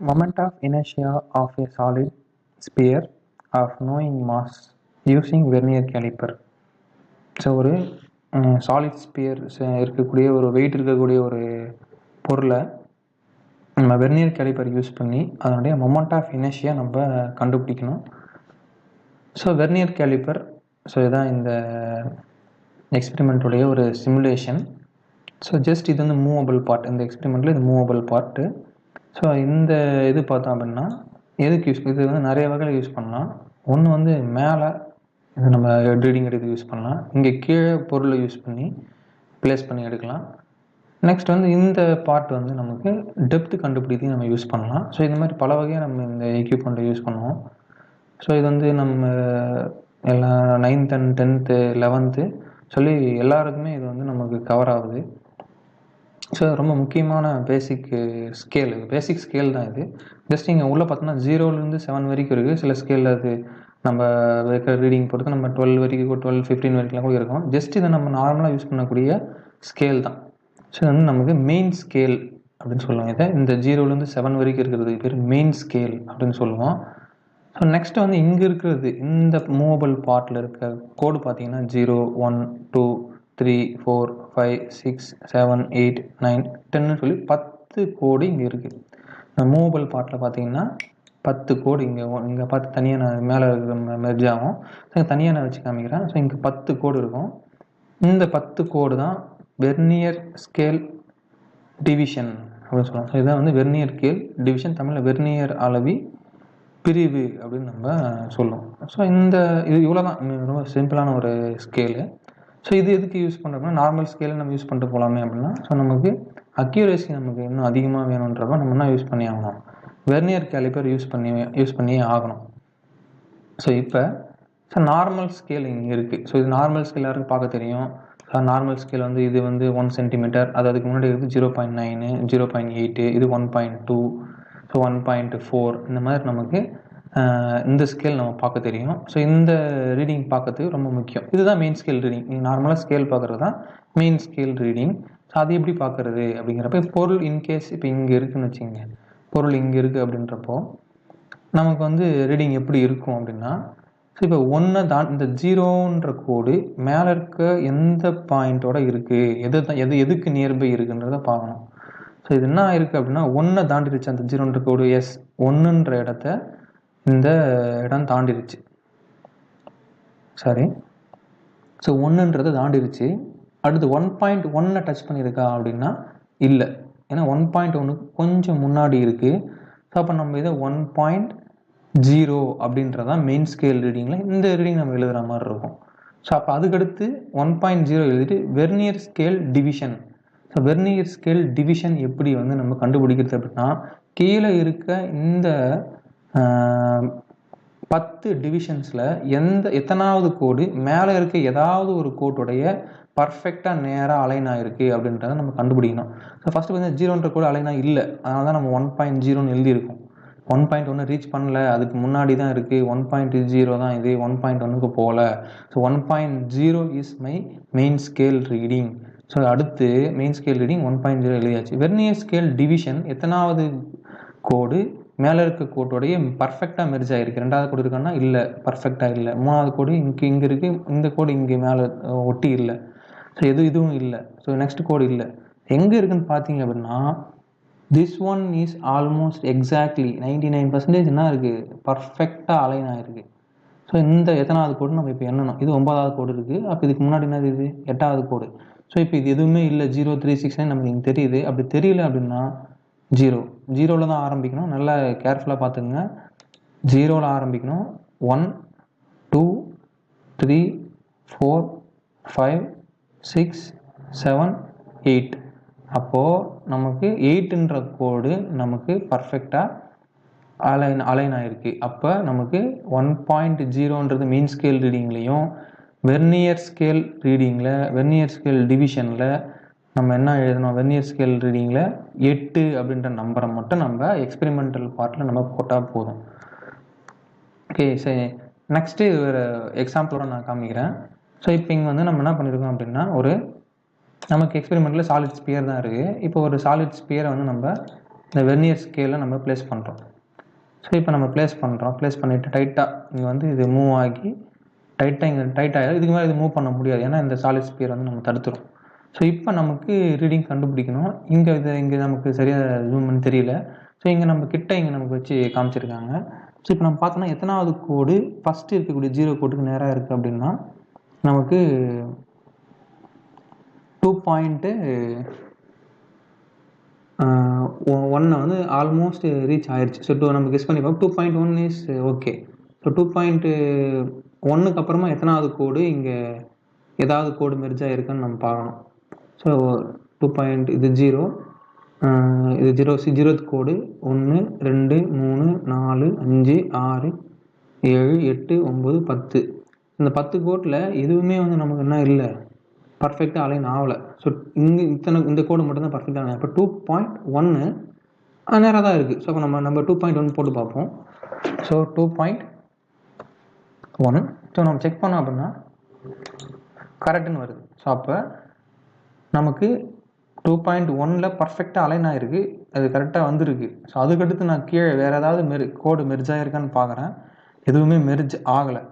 Moment of inertia of a solid sphere of knowing mass using vernier caliper. So ஒரு solid sphere இருக்கக்கூடிய ஒரு wait இருக்கக்கூடிய ஒரு பொருளை நம்ம வெர்னியர் கேலிப்பர் யூஸ் பண்ணி அதனுடைய மொமெண்ட் ஆஃப் இனர்ஷியா நம்ம கண்டுபிடிக்கணும். ஸோ வெர்னியர் கேலிப்பர், ஸோ இதுதான் இந்த எக்ஸ்பெரிமெண்ட்டுடைய ஒரு சிமுலேஷன். ஸோ ஜஸ்ட் இது வந்து மூவபிள் பார்ட், இந்த எக்ஸ்பெரிமெண்ட்டில் இது மூவபிள் பார்ட்டு. ஸோ இந்த இது பார்த்தோம் அப்படின்னா எதுக்கு யூஸ், இது வந்து நிறைய வகையில் யூஸ் பண்ணலாம். ஒன்று வந்து மேலே இது நம்ம ரீடிங் எடுத்து யூஸ் பண்ணலாம், இங்கே கீழே பொருளை யூஸ் பண்ணி ப்ளேஸ் பண்ணி எடுக்கலாம். நெக்ஸ்ட் வந்து இந்த பார்ட் வந்து நமக்கு டெப்த்து கண்டுபிடித்து நம்ம யூஸ் பண்ணலாம். ஸோ இந்த மாதிரி பல வகையாக நம்ம இந்த எக்யூப்மெண்ட்டை யூஸ் பண்ணுவோம். ஸோ இது வந்து நம்ம எல்லாம் 9th and 10th 11th சொல்லி எல்லாருக்குமே இது வந்து நமக்கு கவர் ஆகுது. ஸோ ரொம்ப முக்கியமான பேசிக் ஸ்கேல் தான் இது. ஜஸ்ட் இங்கே உள்ளே பார்த்தோம்னா 0லேருந்து 7 வரைக்கும் இருக்குது. சில ஸ்கேலில் அது நம்ம வைக்கிற ரீடிங் பொறுத்து நம்ம 12 வரைக்கும் 12, 15 வரைக்கும்லாம் கூட இருக்கும். ஜஸ்ட் இதை நம்ம நார்மலாக யூஸ் பண்ணக்கூடிய ஸ்கேல் தான். ஸோ இது வந்து நமக்கு மெயின் ஸ்கேல் அப்படின்னு சொல்லுவாங்க. இதை இந்த 0லேருந்து 7 வரைக்கும் இருக்கிறது பேர் மெயின் ஸ்கேல் அப்படின்னு சொல்லுவோம். ஸோ நெக்ஸ்ட் வந்து இங்கே இருக்கிறது இந்த மூவபிள் பார்ட்டில் இருக்க கோடு பார்த்தீங்கன்னா 0, 1, 2, 3, 4, 5, 6, 7, 8, 9, 10 சொல்லி 10 கோடு இங்கே இருக்குது. இந்த மூவபிள் பார்ட்டில் பார்த்தீங்கன்னா 10 கோடு இங்கே பார்த்து தனியாக நான் மேலே இருக்கிற மெர்ஜ் ஆகும். ஸோ தனியாக நான் வச்சு காமிக்கிறேன். ஸோ இங்கே 10 கோடு இருக்கும். இந்த 10 கோடு தான் வெர்னியர் ஸ்கேல் டிவிஷன் அப்படின்னு சொல்லுவோம். ஸோ இதுதான் வந்து வெர்னியர் ஸ்கேல் டிவிஷன், தமிழில் வெர்னியர் அளவி பிரிவு அப்படின்னு நம்ம சொல்லுவோம். ஸோ இது இவ்வளோ தான், ரொம்ப சிம்பிளான ஒரு ஸ்கேலு. ஸோ இது எதுக்கு யூஸ் பண்ணுறோம்னா நார்மல் ஸ்கேலை நம்ம யூஸ் பண்ணிட்டு போகலாமே அப்படின்னா, ஸோ நமக்கு அக்யூரேசி நமக்கு இன்னும் அதிகமாக வேணுன்றப்ப நம்ம என்ன யூஸ் பண்ணி ஆகணும், வெர்னியர் கேலிப்பர் யூஸ் பண்ணி ஆகணும். ஸோ இப்போ நார்மல் ஸ்கேல் இங்கே இருக்குது. ஸோ இது நார்மல் ஸ்கேல் யாருக்கும் பார்க்க தெரியும். ஸோ நார்மல் ஸ்கேல் வந்து இது வந்து 1 சென்டிமீட்டர், அது அதுக்கு முன்னாடி இருக்குது 0.9, 0.8, இது 1.2, ஸோ 1.4, இந்த மாதிரி நமக்கு இந்த ஸ்கேல் நம்ம பார்க்க தெரியும். ஸோ இந்த ரீடிங் பார்க்கறதுக்கு ரொம்ப முக்கியம். இதுதான் மெயின் ஸ்கேல் ரீடிங். நீங்கள் நார்மலாக ஸ்கேல் பார்க்குறது தான் மெயின் ஸ்கேல் ரீடிங். ஸோ அது எப்படி பார்க்குறது அப்படிங்கிறப்ப, பொருள் இன்கேஸ் இப்போ இங்கே இருக்குதுன்னு வச்சுங்க, பொருள் இங்கே இருக்குது அப்படின்றப்போ நமக்கு வந்து ரீடிங் எப்படி இருக்கும் அப்படின்னா, ஸோ இப்போ ஒன்றை இந்த 0ன்ற கோடு மேலே இருக்க எந்த பாயிண்ட்டோட இருக்குது, எதுக்கு நியர்பை இருக்குன்றத பார்க்கணும். ஸோ இது என்ன இருக்குது அப்படின்னா 1 தாண்டிடுச்சு, அந்த 0ன்ற கோடு எஸ் 1ன்ற இடத்த இந்த இடம் தாண்டிடுச்சு. சரி, ஸோ 1ன்றது தாண்டிடுச்சு. அடுத்து 1.1 டச் பண்ணியிருக்கா அப்படின்னா இல்லை, ஏன்னா 1.1க்கு கொஞ்சம் முன்னாடி இருக்குது. ஸோ அப்போ நம்ம இதை 1.0 அப்படின்றதான் மெயின் ஸ்கேல் ரீடிங்கில் இந்த ரீடிங் நம்ம எழுதுகிற மாதிரி இருக்கும். ஸோ அப்போ அதுக்கடுத்து 1.0 எழுதிட்டு vernier scale division. So vernier scale division எப்படி வந்து நம்ம கண்டுபிடிக்கிறது அப்படின்னா, கீழே இருக்க இந்த 10 டிவிஷன்ஸில் எத்தனாவது கோடு மேலே இருக்க ஏதாவது ஒரு கோட்டுடைய பர்ஃபெக்டாக நேராக அலைன் ஆகிருக்கு அப்படின்றத நம்ம கண்டுபிடிக்கணும். ஸோ ஃபஸ்ட்டு வந்து 0ன்ற கோடு அலைனாக இல்லை, அதனால தான் நம்ம 1.0ன்னு எழுதியிருக்கோம். 1.1 ரீச் பண்ணல, அதுக்கு முன்னாடி தான் இருக்குது. 1.0 தான் இது, 1.1க்கு போகல. So 1.0 is my main scale reading. So அடுத்து மெயின் ஸ்கேல் ரீடிங் 1.0 எழுதியாச்சு. வெர்னியர் ஸ்கேல் டிவிஷன் எத்தனாவது கோடு மேலே இருக்க கோட்டோடைய பர்ஃபெக்டாக மெர்ஜ் ஆகிருக்கு. 2வது கோடு இருக்கான்னா இல்லை, பர்ஃபெக்டாக இல்லை. 3வது கோடு இங்கே இருக்குது, இந்த கோடு இங்கே மேலே ஒட்டி இல்லை. ஸோ இதுவும் இல்லை. ஸோ நெக்ஸ்ட் கோடு இல்லை. எங்கே இருக்குதுன்னு பார்த்தீங்க அப்படின்னா, this one is almost exactly 99% என்ன இருக்குது, பர்ஃபெக்டாக அலைன் ஆகிருக்கு. ஸோ இந்த எத்தனாவது கோடு நம்ம இப்போ எண்ணணும். இது 9வது கோடு இருக்குது. அப்போ இதுக்கு முன்னாடி என்னது, இது 8வது கோடு. ஸோ இப்போ இது எதுவுமே இல்லை, 0, 3, 6, 9 நமக்கு இங்கே தெரியுது. அப்படி தெரியல அப்படின்னா 0வில் தான் ஆரம்பிக்கணும். நல்லா கேர்ஃபுல்லாக பார்த்துக்குங்க. 0வில் ஆரம்பிக்கணும். 1, 2, 3, 4, 5, 6, 7, 8. அப்போது நமக்கு 8ன்ற கோடு நமக்கு பர்ஃபெக்டாக அலைன் ஆகிருக்கு. அப்போ நமக்கு 1.0ன்றது மெயின் ஸ்கேல் ரீடிங்லேயும் வெர்னியர் ஸ்கேல் ரீடிங்கில் வெர்னியர் ஸ்கேல் டிவிஷனில் நம்ம என்ன எழுதணும், வெர்னியர் ஸ்கேல் ரீடிங்கில் 8 அப்படின்ற நம்பரை மட்டும் நம்ம எக்ஸ்பெரிமெண்டல் பார்ட்டில் நம்ம போட்டால் போதும். ஓகே, சரி, நெக்ஸ்ட்டு ஒரு எக்ஸாம்பிளோட நான் காமிக்கிறேன். ஸோ இப்போ இங்கே வந்து நம்ம என்ன பண்ணியிருக்கோம் அப்படின்னா, நமக்கு எக்ஸ்பெரிமெண்ட்டில் சாலிட் ஸ்பியர் தான் இருக்குது. இப்போ ஒரு சாலிட் ஸ்பியரை வந்து நம்ம இந்த வெர்னியர் ஸ்கேலில் நம்ம ப்ளேஸ் பண்ணுறோம். ஸோ இப்போ நம்ம ப்ளேஸ் பண்ணிவிட்டு டைட்டாக இங்கே வந்து இது மூவ் ஆகி டைட்டாக இங்கே டைட் ஆகிடும். இதுக்கு மேலே இது மூவ் பண்ண முடியாது, ஏன்னா இந்த சாலிட் ஸ்பியர் வந்து நம்ம தடுத்துரும். ஸோ இப்போ நமக்கு ரீடிங் கண்டுபிடிக்கணும். இங்கே நமக்கு சரியாக ஜூம் பண்ணி தெரியல. ஸோ இங்கே நம்ம இங்கே நமக்கு வச்சு காமிச்சிருக்காங்க. ஸோ இப்போ நம்ம பார்த்தோன்னா எத்தனாவது கோடு ஃபஸ்ட்டு இருக்கக்கூடிய 0 கோட்டுக்கு நேராக இருக்குது அப்படின்னா நமக்கு 2.1 வந்து ஆல்மோஸ்ட் ரீச் ஆயிடுச்சு. ஸோ நம்ம கெஸ் பண்ணி பார்ப்போம். 2.1 இஸ் ஓகே. ஸோ 2.1க்கு அப்புறமா எத்தனாவது கோடு இங்கே ஏதாவது கோடு மெர்ஜ் ஆகிருக்குன்னு நம்ம பார்க்கணும். ஸோ 2. இது 0, இது 0th கோடு 1 2 3 4 5 6 7 8 9 10. இந்த 10 கோட்டில் எதுவுமே வந்து நமக்கு என்ன இல்லை, பர்ஃபெக்டாக அலைன் ஆகலை. ஸோ இந்த கோடு மட்டும்தான் பர்ஃபெக்டாக. இப்போ 2.1 நேராக தான் இருக்குது. ஸோ அப்போ நம்ம 2.1 போட்டு பார்ப்போம். ஸோ 2.1 ஸோ நம்ம செக் பண்ணோம் அப்படின்னா கரெக்டுன்னு வருது. ஸோ அப்போ நமக்கு 2.1ல் பர்ஃபெக்டாக அலைன் ஆகிருக்கு, அது கரெக்டாக வந்துருக்கு. ஸோ அதுக்கடுத்து நான் கீழே வேறு ஏதாவது கோடு மெர்ஜ் ஆகிருக்கான்னு பார்க்குறேன், எதுவுமே மெர்ஜ் ஆகலை.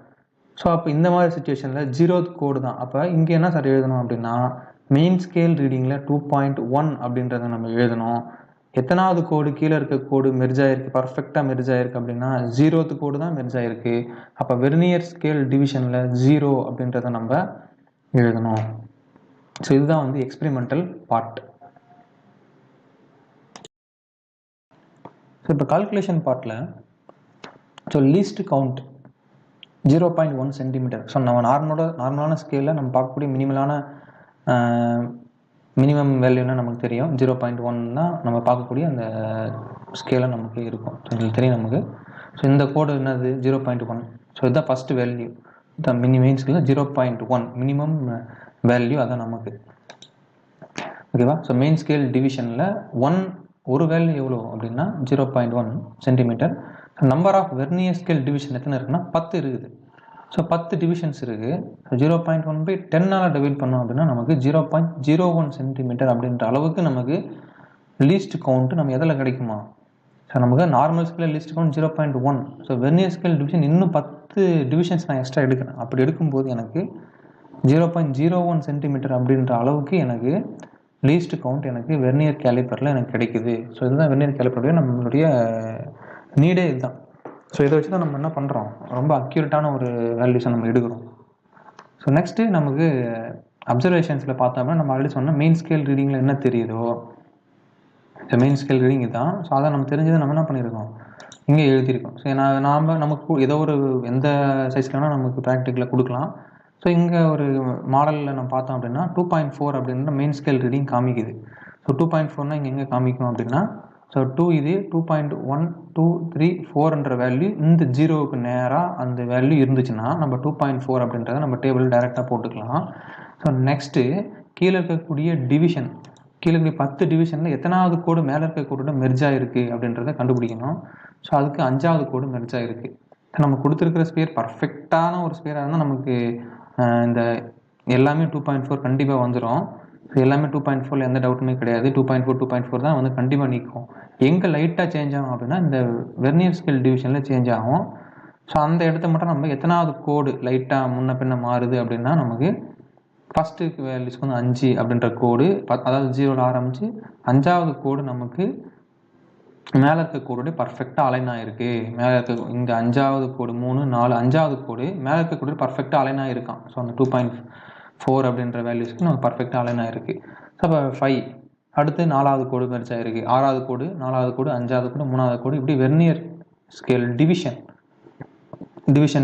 ஸோ அப்போ இந்த மாதிரி சுச்சுவேஷனில் 0th கோடு தான். அப்போ இங்கே என்ன சார் எழுதணும் அப்படின்னா மெயின் ஸ்கேல் ரீடிங்கில் 2.1 அப்படின்றத நம்ம எழுதணும். எத்தனாவது கோடு கீழே இருக்க கோடு மெர்ஜ் ஆகிருக்கு, பர்ஃபெக்டாக மெர்ஜ் ஆகிருக்கு அப்படின்னா 0th கோடு தான் மெர்ஜ் ஆகிருக்கு. அப்போ வெர்னியர் ஸ்கேல் டிவிஷனில் 0 அப்படின்றத நம்ம எழுதணும். ஸோ இதுதான் வந்து எக்ஸ்பெரிமெண்டல் பார்ட். ஸோ இப்போ கால்குலேஷன் பார்ட்டில் so least count 0.1 centimetre. So நம்ம நார்மலான ஸ்கேலில் நம்ம பார்க்கக்கூடிய மினிமம் வேல்யூன்னா நமக்கு தெரியும் 0.1 தான் நம்ம பார்க்கக்கூடிய அந்த ஸ்கேலில் நமக்கு இருக்கும். ஸோ இதில் தெரியும் நமக்கு. ஸோ இந்த கோடு என்னது 0.1. ஸோ இதுதான் ஃபஸ்ட்டு வேல்யூ. இதுதான் மெயின் ஸ்கேலில் 0.1 மினிமம் வேல்யூ, அதான் நமக்கு ஓகேவா. ஸோ மெயின் ஸ்கேல் டிவிஷனில் ஒரு வேல்யூ எவ்வளோ அப்படின்னா 0.1 centimetre. Number of vernier scale division எத்தனை இருக்குன்னா 10 இருக்குது. ஸோ 10 டிவிஷன்ஸ் இருக்குது. ஸோ 0.1/10 டிவைட் பண்ணோம் அப்படின்னா நமக்கு 0.01 சென்டிமீட்டர் அப்படின்ற அளவுக்கு நமக்கு லீஸ்ட் கவுண்ட் நம்ம எதில் கிடைக்குமா. ஸோ நமக்கு normal scale least count 0.1. So vernier scale division இன்னும் 10 டிவிஷன்ஸ் நான் எக்ஸ்ட்ரா எடுக்கிறேன். அப்படி எடுக்கும்போது எனக்கு 0.01 சென்டிமீட்டர் அப்படின்ற அளவுக்கு எனக்கு லீஸ்ட் கவுண்ட் எனக்கு வெர்னியர் கேலிப்பரில் எனக்கு கிடைக்குது. ஸோ இதுதான் வெர்னியர் கேலிப்பருடைய நம்மளுடைய நீடே இதுதான். ஸோ இதை வச்சு தான் நம்ம என்ன பண்ணுறோம், ரொம்ப அக்யூரேட்டான ஒரு வேல்யூஸை நம்ம எடுக்கிறோம். ஸோ நெக்ஸ்ட்டு நமக்கு அப்சர்வேஷன்ஸில் பார்த்தோம்னா நம்ம ஆல்ரெடி சொன்னால் மெயின் ஸ்கேல் ரீடிங்கில் என்ன தெரியுதோ இந்த மெயின் ஸ்கேல் ரீடிங் இதுதான். ஸோ அதை நம்ம தெரிஞ்சதை நம்ம என்ன பண்ணியிருக்கோம், இங்கே எழுதியிருக்கோம். ஸோ நமக்கு ஏதோ ஒரு எந்த சைஸ்லனா நமக்கு ப்ராக்டிக்கலில் கொடுக்கலாம். ஸோ இங்கே ஒரு மாடலில் நம்ம பார்த்தோம் அப்படின்னா 2.4 அப்படின்ற மெயின் ஸ்கேல் ரீடிங் காமிக்குது. ஸோ 2.4னா இங்கே எங்கே காமிக்கும் அப்படின்னா ஸோ 2 இது 2.1 2 3 4ன்ற வேல்யூ இந்த 0க்கு நேராக அந்த வேல்யூ இருந்துச்சுன்னா நம்ம 2.4 அப்படின்றத நம்ம டேபிள் டைரெக்டாக போட்டுக்கலாம். ஸோ நெக்ஸ்ட்டு கீழே இருக்கக்கூடிய டிவிஷன், கீழே இருக்கக்கூடிய 10 டிவிஷனில் எத்தனாவது கோடு மேலே இருக்க கோடோட மெர்ஜ் ஆகிருக்கு அப்படின்றத கண்டுபிடிக்கணும். ஸோ அதுக்கு 5வது கோடு மெர்ஜ் ஆகிருக்கு. நம்ம கொடுத்துருக்கிற ஸ்பியர் பர்ஃபெக்டான ஒரு ஸ்பியராக இருந்தால் நமக்கு இந்த எல்லாமே 2.4 கண்டிப்பாக வந்துடும். ஸோ எல்லாமே 2.4ல் எந்த டவுட்டுமே கிடையாது. 2.4 தான் வந்து கண்டிப்பாக நிற்கும். எங்கே லைட்டாக சேஞ்ச் ஆகும் அப்படின்னா இந்த வெர்னியர் ஸ்கேல் டிவிஷனில் சேஞ்ச் ஆகும். ஸோ அந்த இடத்த மட்டும் நம்ம எத்தனாவது கோடு லைட்டாக முன்ன பின்ன மாறுது அப்படின்னா நமக்கு ஃபஸ்ட்டு வேல்யூஸ்க்கு வந்து 5 அப்படின்ற கோடு, அதாவது 0ல் ஆரம்பித்து 5வது கோடு நமக்கு மேலே இருக்க கோடோட பர்ஃபெக்டாக அலைன் ஆகிருக்கு. மேலே இருக்க இங்கே 5வது கோடு 3 4 5வது கோடு மேலே இருக்க கோடு பர்ஃபெக்டாக அலைன் ஆகிருக்கான். ஸோ அந்த 2.4 அப்படின்ற வேல்யூஸ்க்கு நமக்கு பர்ஃபெக்டாக அலைன் ஆகிருக்கு. ஸோ அப்போ 5 அடுத்து 4வது கோடு மெர்ஜ் ஆகிருக்கு, 6வது கோடு 4வது கோடு 5வது கோடு 3வது கோடு, இப்படி வெர்னியர் ஸ்கேல் டிவிஷன்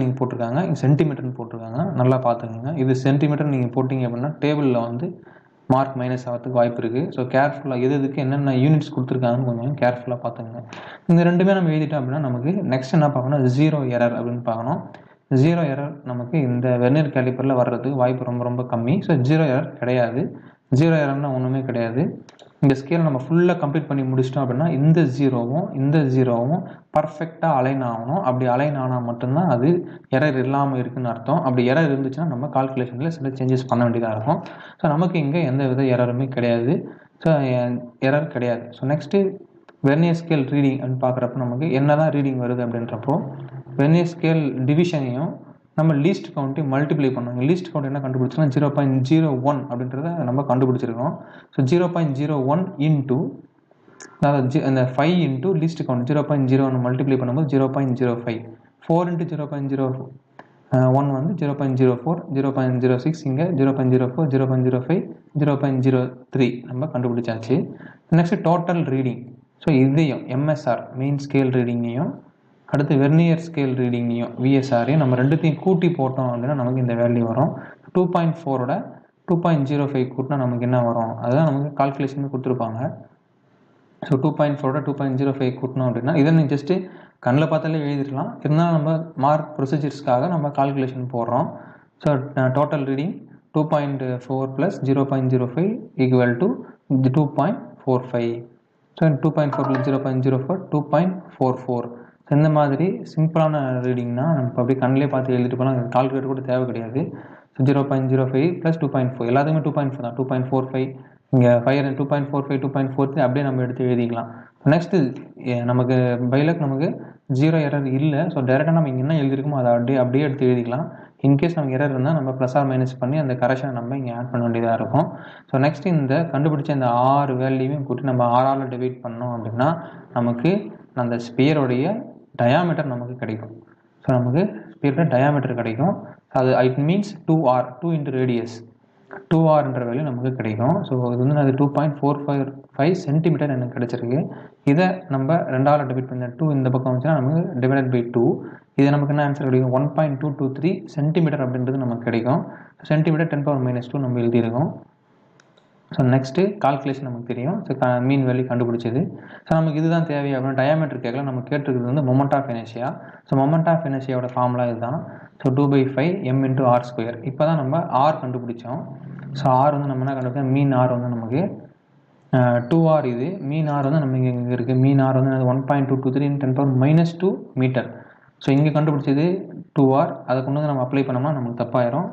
நீங்கள் போட்டிருக்காங்க. இங்கே சென்டிமீட்டர்னு போட்டிருக்காங்க, நல்லா பார்த்துக்கோங்க. இது சென்டிமீட்டர் நீங்கள் போட்டிங்க அப்படின்னா டேபிளில் வந்து மார்க் மைனஸ் ஆகிறதுக்கு வாய்ப்பு இருக்குது. ஸோ கேர்ஃபுல்லாக எதுக்கு என்னென்ன யூனிட்ஸ் கொடுத்துருக்காங்கன்னு கொஞ்சம் கேர்ஃபுல்லாக பார்த்துங்க. இந்த ரெண்டுமே நம்ம எழுதிட்டோம் அப்படின்னா நமக்கு நெக்ஸ்ட் என்ன பார்க்கணும், 0 எரர் அப்படின்னு பார்க்கணும். 0 எரர் நமக்கு இந்த வெர்னியர் கேலிப்பரில் வர்றதுக்கு வாய்ப்பு ரொம்ப ரொம்ப கம்மி. ஸோ 0 எரர் கிடையாது. 0 எரர்னா ஒன்றுமே கிடையாது. இந்த ஸ்கேலை நம்ம ஃபுல்லாக கம்ப்ளீட் பண்ணி முடிச்சிட்டோம் அப்படின்னா இந்த 0வும் பர்ஃபெக்டாக அலைன் ஆகணும். அப்படி அலைன் ஆனால் மட்டும்தான் அது எரர் இல்லாமல் இருக்குதுன்னு அர்த்தம். அப்படி எரர் இருந்துச்சுன்னா நம்ம கால்குலேஷனில் சில சேஞ்சஸ் பண்ண வேண்டியதாக இருக்கும். ஸோ நமக்கு இங்கே எந்த வித எரருமே கிடையாது. ஸோ எரர் கிடையாது. So next vernier scale reading அப்படின்னு பார்க்குறப்ப நமக்கு என்ன தான் ரீடிங் வருது அப்படின்றப்போ வெர்னியர் ஸ்கேல் டிவிஷனையும் நம்ம லீஸ்ட் கவுண்ட்டையும் மல்டிப்ளை பண்ணுவோம். லீஸ்ட் கவுண்ட் என்ன கண்டுபிடிச்சோம்னா 0.01 அப்படின்றத நம்ம கண்டுபிடிச்சிருக்கோம். ஸோ 0.01 இன்டூ அதாவது அந்த 5 இன்டூ லீஸ்ட் கவுண்ட் 0.01 மல்டிப்ளை பண்ணும்போது 0.05, 4 இன்ட்டு 0.01 வந்து 0.04, 0.06 இங்கே 0.04, 0.05, 0.03 நம்ம கண்டுபிடிச்சாச்சு. Next total reading. ஸோ இதையும் எம்எஸ்ஆர் மெயின் ஸ்கேல் ரீடிங்கையும் அடுத்து வெர்னியர் ஸ்கேல் ரீடிங்கையும் விஎஸ்ஆரையும் நம்ம ரெண்டுத்தையும் கூட்டி போட்டோம் அப்படின்னா நமக்கு இந்த வேல்யூ வரும். 2.4ஓட 2.05 கூட்டினா நமக்கு என்ன வரும், அதுதான் நமக்கு கால்குலேஷன் கொடுத்துருப்பாங்க. ஸோ 2.4ஓட 2.05 கூட்டணும் அப்படின்னா இதை நீங்கள் ஜஸ்ட்டு கண்ணில் பார்த்தாலே எழுதிடலாம். இருந்தாலும் நம்ம மார்க் ப்ரொசீஜர்ஸ்க்காக நம்ம கால்குலேஷன் போடுறோம். So total reading 2.4 + 0.05 equal to 2.45. So 2.4 + 0.04 2.44. So இந்த மாதிரி சிம்பிளான ரீடிங்னா நம்ம அப்படியே கண்ணிலே பார்த்து எழுதிட்டு போனால் கால்குலேட்டர் கூட தேவை கிடையாது. ஸோ 0.05 + 2.4 எல்லாத்துக்குமே 2.4 தான். 2.45 இங்கே 5 2.45 2.43 அப்படியே நம்ம எடுத்து எழுதிக்கலாம். நெக்ஸ்ட்டு நமக்கு பைலக் நமக்கு 0 எரர் இல்லை. ஸோ டேரெக்டாக நம்ம இங்கே என்ன எழுதிருக்கோமோ அதை அப்படியே எடுத்து எழுதிக்கலாம். இன்கேஸ் நமக்கு எரர் இருந்தால் நம்ம ப்ளஸ் ஆர் மைனஸ் பண்ணி அந்த கரெக்ஷனை நம்ம இங்கே ஆட் பண்ண வேண்டியதாக இருக்கும். ஸோ நெக்ஸ்ட் இந்த கண்டுபிடிச்ச இந்த 6 வேல்யூவையும் கூட்டி நம்ம 6ஆல் டிவைட் பண்ணோம் அப்படின்னா நமக்கு அந்த ஸ்பியருடைய டயாமீட்டர் நமக்கு கிடைக்கும். ஸோ நமக்கு ஸ்பியரோட டயாமீட்டர் கிடைக்கும். அது it means 2r 2 into radius 2rன்ற வேல்யூ நமக்கு கிடைக்கும். ஸோ இது வந்து அது 2.455 சென்டிமீட்டர் எனக்கு கிடைச்சிருக்கு. இதை நம்ம 2ஆல் டிவைட் பண்ண 2 இந்த பக்கம் வந்துச்சுன்னா நமக்கு டிவைடட் பை 2. இதை நமக்கு என்ன ஆன்சர் கிடைக்கும், 1.223 சென்டிமீட்டர் அப்படின்றது நமக்கு கிடைக்கும். சென்டிமீட்டர் 10⁻²2 நம்ம எழுதியிருக்கோம். ஸோ நெக்ஸ்ட்டு கால்குலேஷன் நமக்கு தெரியும். ஸோ மீன் வேல்யூ கண்டுபிடிச்சது. ஸோ நமக்கு இதுதான் தேவை அப்படின்னு டயாமீட்டர் கேட்கல. நம்ம கேட்டிருக்கிறது வந்து moment of inertia. So moment of இனர்ஷியாவோட ஃபார்முலா இதுதான். So 2/5 m × r². இப்போ தான் நம்ம ஆர் கண்டுபிடிச்சோம். ஸோ ஆர் வந்து நம்ம என்ன கண்டுபிடிச்சோம், மீன் ஆர் வந்து நமக்கு 2r. இது மீன் ஆர் வந்து நம்ம இங்கே இருக்குது. மீன் ஆர் வந்து 1.223 × 10⁻² மீட்டர். ஸோ இங்கே கண்டுபிடிச்சது 2r. அதை கொண்டு வந்து நம்ம அப்ளை பண்ணோம்னா நமக்கு தப்பாயிரும்.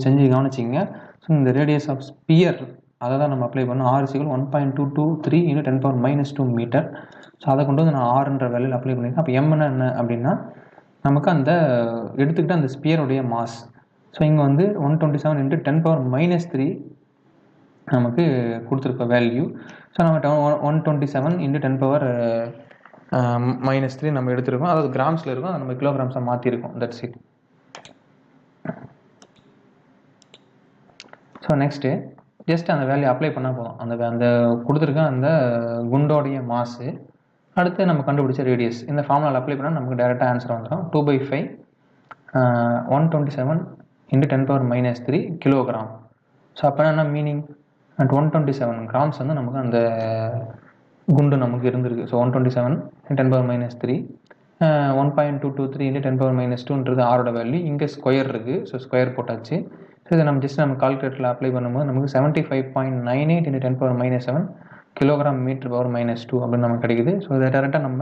செஞ்சு கவனிச்சிங்க. ஸோ இந்த ரேடியஸ் ஆஃப் ஸ்பியர் அதை தான் நம்ம அப்ளை பண்ணோம். r = 1.223 × 10⁻² metre. ஸோ அதை கொண்டு வந்து நான் ஆர்ன்ற வேல்யூவில் அப்ளை பண்ணியிருக்கேன். அப்போ எம்னா என்ன அப்படின்னா நமக்கு அந்த எடுத்துக்கிட்ட அந்த ஸ்பியருடைய மாஸ். ஸோ இங்கே வந்து 127 × 10⁻³ நமக்கு கொடுத்துருக்க வேல்யூ. ஸோ நம்ம 127 × 10⁻³ நம்ம எடுத்துருக்கோம். அதாவது கிராம்ஸில் இருக்கும். அதை நம்ம கிலோகிராம்ஸாக மாற்றிருக்கோம். That's it. So next just அந்த வேல்யூ அப்ளை பண்ணால் போதும். அந்த கொடுத்துருக்க அந்த குண்டோடைய மாசு அடுத்து நம்ம கண்டுபிடிச்ச ரேடியஸ் இந்த ஃபார்முலாவில் அப்ளை பண்ணால் நமக்கு டேரெக்டாக ஆன்சர் வந்துடும். 2/5 127 × 10⁻³ கிலோகிராம். ஸோ அப்போ என்ன மீனிங், 127 கிராம்ஸ் வந்து நமக்கு அந்த குண்டு நமக்கு இருந்திருக்கு. ஸோ 127 × 10⁻³ 1.223 × 10⁻²ன்றது ஆரோட வேல்யூ. இங்கே ஸ்கொயர் இருக்குது. ஸோ ஸ்கொயர் போட்டாச்சு. ஸோ இதை நம்ம ஜஸ்ட் நம்ம கால்குலேட்டரில் அப்ளை பண்ணும்போது நமக்கு 75.98 × 10⁻7 கிலோகிராம் மீட்டர்/-2 அப்படின்னு நமக்கு கிடைக்குது. ஸோ இதை டேரெக்டாக நம்ம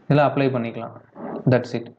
இதில் அப்ளை பண்ணிக்கலாம். That's it.